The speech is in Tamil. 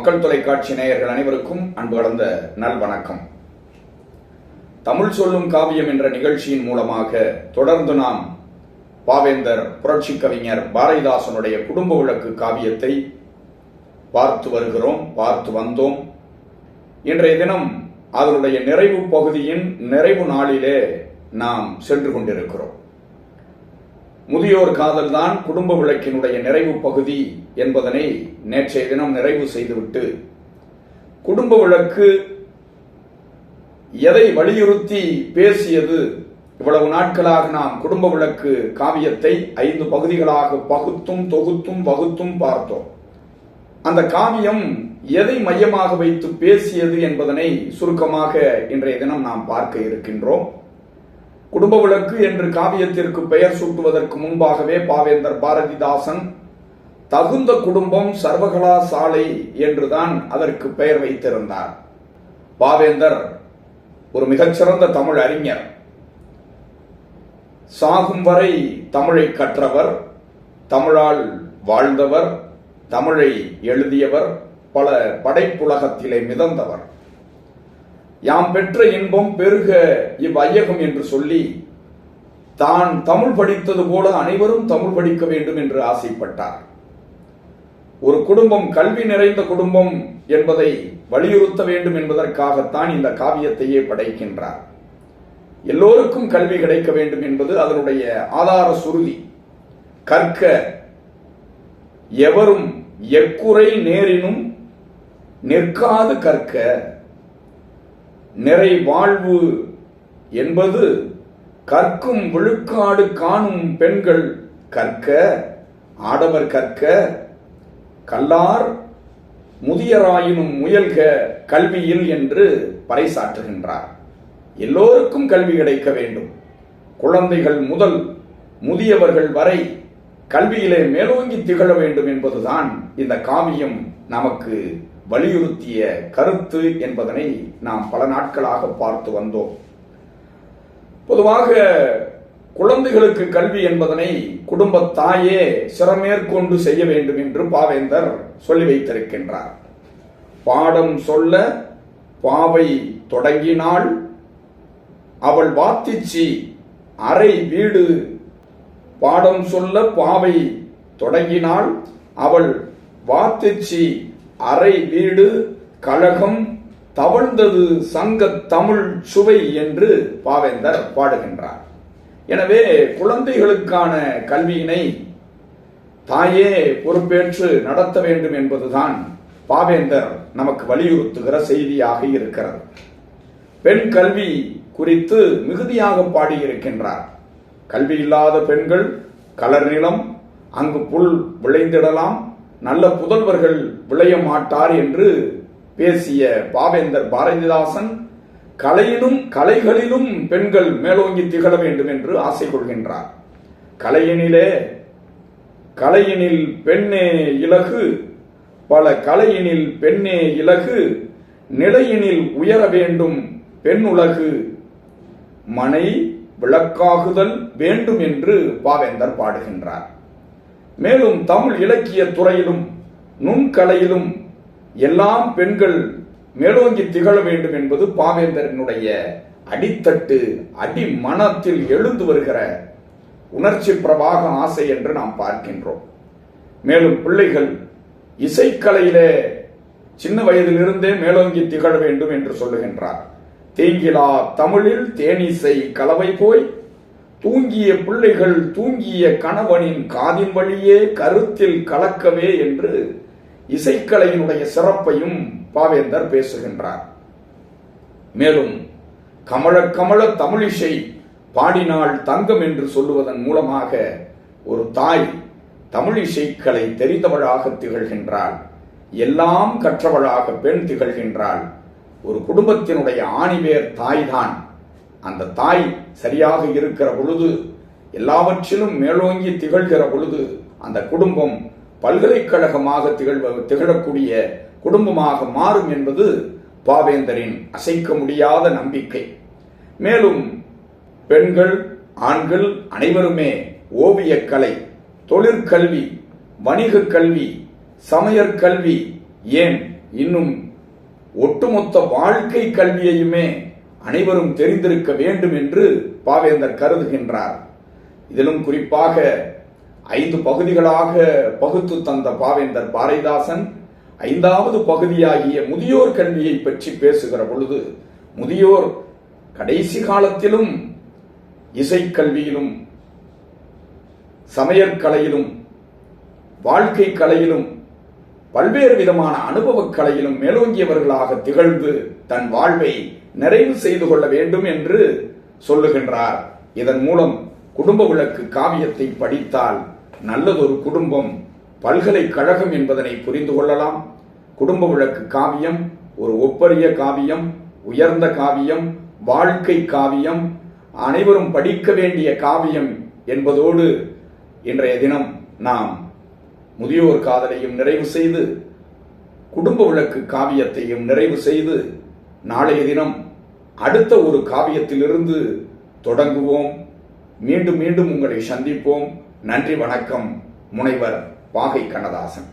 மக்கள் தொலைக்காட்சி நேயர்கள் அனைவருக்கும் அன்பு கலந்த நல்வணக்கம். தமிழ் சொல்லும் காவியம் என்ற நிகழ்ச்சியின் மூலமாக தொடர்ந்து நாம் பாவேந்தர் புரட்சி கவிஞர் பாரதிதாசனுடைய குடும்ப விளக்கு காவியத்தை பார்த்து வந்தோம். இன்றைய தினம் அதனுடைய நிறைவு பகுதியின் நிறைவு நாளிலே நாம் சென்று கொண்டிருக்கிறோம். முதியோர் காதல் தான் குடும்ப விளக்கினுடைய நிறைவு பகுதி என்பதனை நேற்றைய தினம் நிறைவு செய்துவிட்டு, குடும்ப விளக்கு எதை வலியுறுத்தி பேசியது, இவ்வளவு நாட்களாக நாம் குடும்ப விளக்கு காவியத்தை 5 பகுதிகளாக பகுத்தும் தொகுத்தும் வகுத்தும் பார்த்தோம். அந்த காவியம் எதை மையமாக வைத்து பேசியது என்பதனை சுருக்கமாக இன்றைய தினம் நாம் பார்க்க இருக்கின்றோம். குடும்ப விளக்கு என்று காவியத்திற்கு பெயர் சூட்டுவதற்கு முன்பாகவே பாவேந்தர் பாரதிதாசன் தகுந்த குடும்பம் சர்வகலாசாலை என்றுதான் அதற்கு பெயர் வைத்திருந்தார். பாவேந்தர் ஒரு மிகச்சிறந்த தமிழ் அறிஞர். சாகும் வரை தமிழை கற்றவர், தமிழால் வாழ்ந்தவர், தமிழை எழுதியவர், பல படைப்புலகத்திலே மிதந்தவர். யாம் பெற்ற இன்பம் பெருக இவ்வையகம் என்று சொல்லி தான் தமிழ் படித்தது போல அனைவரும் தமிழ் படிக்க வேண்டும் என்று ஆசைப்பட்டார். ஒரு குடும்பம் கல்வி நிறைந்த குடும்பம் என்பதை வலியுறுத்த வேண்டும் என்பதற்காகத்தான் இந்த காவியத்தையே படைக்கின்றார். எல்லோருக்கும் கல்வி கிடைக்க வேண்டும் என்பது அதனுடைய ஆதார சுருதி. கற்க எவரும் எக்குறை நேரினும் நிற்காது கற்க, நிறை வாழ்வு என்பது கற்கும் விழுக்காடு காணும் பெண்கள் கற்க, ஆடவர் கற்க, கல்லார் முதியராயினும் முயல்க கல்வியில் என்று பறைசாற்றுகின்றார். எல்லோருக்கும் கல்வி கிடைக்க வேண்டும். குழந்தைகள் முதல் முதியவர்கள் வரை கல்வியிலே மேலோங்கி திகழ வேண்டும் என்பதுதான் இந்த காவியம் நமக்கு வலியுறுத்திய கருத்து என்பதனை நாம் பல நாட்களாக பார்த்து வந்தோம். பொதுவாக குழந்தைகளுக்கு கல்வி என்பதனை குடும்ப தாயே சிறமேற்கொண்டு செய்ய வேண்டும் என்று பாவேந்தர் சொல்லி வைத்திருக்கின்றார். பாடம் சொல்ல பாவை தொடங்கினாள், அவள் வாத்திச்சி அரை வீடு. பாடம் சொல்ல பாவை தொடங்கினாள், அவள் வாத்திச்சி அரை வீடு, கழகம் தவழ்ந்தது சங்க தமிழ் சுவை என்று பாவேந்தர் பாடுகின்றார். எனவே குழந்தைகளுக்கான கல்வியினை தாயே பொறுப்பேற்று நடத்த வேண்டும் என்பதுதான் பாவேந்தர் நமக்கு வலியுறுத்துகிற செய்தியாக இருக்கிறது. பெண் கல்வி குறித்து மிகுதியாக பாடியிருக்கின்றார். கல்வி இல்லாத பெண்கள் கலர் நிலம், அங்கு புல் விளைந்திடலாம், நல்ல புதல்வர்கள் விளைய மாட்டார் என்று பேசிய பாவேந்தர் பாரதிதாசன் கலைகளிலும் பெண்கள் மேலோங்கி திகழ வேண்டும் என்று ஆசை கொள்கின்றார். கலையினில் பெண்ணே இலகு, பல கலையினில் பெண்ணே இலகு, நிலையினில் உயர வேண்டும் பெண்ணுலகு, மனை விளக்காகுதல் வேண்டும் என்று பாவேந்தர் பாடுகின்றார். மேலும் தமிழ் இலக்கிய துறையிலும் நுண்கலையிலும் எல்லாம் பெண்கள் மேலோங்கி திகழ வேண்டும் என்பது பாவேந்தரனுடைய அடித்தட்டு அடி மனத்தில் எழுந்து வருகிற உணர்ச்சி பிரவாக ஆசை என்று நாம் பார்க்கின்றோம். மேலும் பிள்ளைகள் இசைக்கலையிலே சின்ன வயதிலிருந்தே மேலோங்கி திகழ வேண்டும் என்று சொல்லுகின்றார். தேங்கிலா தமிழில் தேனிசை கலவை போய் தூங்கிய பிள்ளைகள் தூங்கிய கணவனின் காதின் வழியே கருத்தில் கலக்கவே என்று இசைக்கலையினுடைய சிறப்பையும் பாவேந்தர் பேசுகின்றார். மேலும் கமல கமல தமிழிசை பாடினாள் தங்கம் என்று சொல்லுவதன் மூலமாக ஒரு தாய் தமிழிசைக்கலை தெரிந்தவளாக திகழ்கின்றாள், எல்லாம் கற்றவளாக பெண் திகழ்கின்றாள். ஒரு குடும்பத்தினுடைய ஆணிவேர் தாய்தான். அந்த தாய் சரியாக இருக்கிற பொழுது, எல்லாவற்றிலும் மேலோங்கி திகழ்கிற பொழுது அந்த குடும்பம் பல்கலைக்கழகமாக திகழக்கூடிய குடும்பமாக மாறும் என்பது பாவேந்தரின் அசைக்க முடியாத நம்பிக்கை. மேலும் பெண்கள் ஆண்கள் அனைவருமே ஓவியக்கலை, தொழிற்கல்வி, வணிக கல்வி, சமையற்கல்வி, ஏன் இன்னும் ஒட்டுமொத்த வாழ்க்கை கல்வியையுமே அனைவரும் தெரிந்திருக்க வேண்டும் என்று பாவேந்தர் கருதுகின்றார். இதிலும் குறிப்பாக 5 பகுதிகளாக பகுத்து தந்த பாவேந்தர் பாரதிதாசன் 5வது பகுதியாகிய முதியோர் கல்வியை பற்றி பேசுகிற பொழுது, முதியோர் கடைசி காலத்திலும் இசைக்கல்வியிலும் சமையற்கலையிலும் வாழ்க்கை கலையிலும் பல்வேறு விதமான அனுபவக் கலையிலும் மேலோங்கியவர்களாக திகழ்ந்து தன் வாழ்வை நிறைவு செய்து கொள்ள வேண்டும் என்று சொல்லுகின்றார். இதன் மூலம் குடும்ப விளக்கு காவியத்தை படித்தால் நல்லதொரு குடும்பம் பல்கலைக்கழகம் என்பதனை புரிந்து கொள்ளலாம். குடும்ப விளக்கு காவியம் ஒரு ஒப்பரிய காவியம், உயர்ந்த காவியம், வாழ்க்கை காவியம், அனைவரும் படிக்க வேண்டிய காவியம் என்பதோடு இன்றைய தினம் நாம் முதியோர் காதலையும் நிறைவு செய்து குடும்ப விளக்கு காவியத்தையும் நிறைவு செய்து நாளைய தினம் அடுத்த ஒரு காவியத்திலிருந்து தொடங்குவோம். மீண்டும் மீண்டும் உங்களை சந்திப்போம். நன்றி, வணக்கம். முனைவர் பாகை கண்ணதாசன்.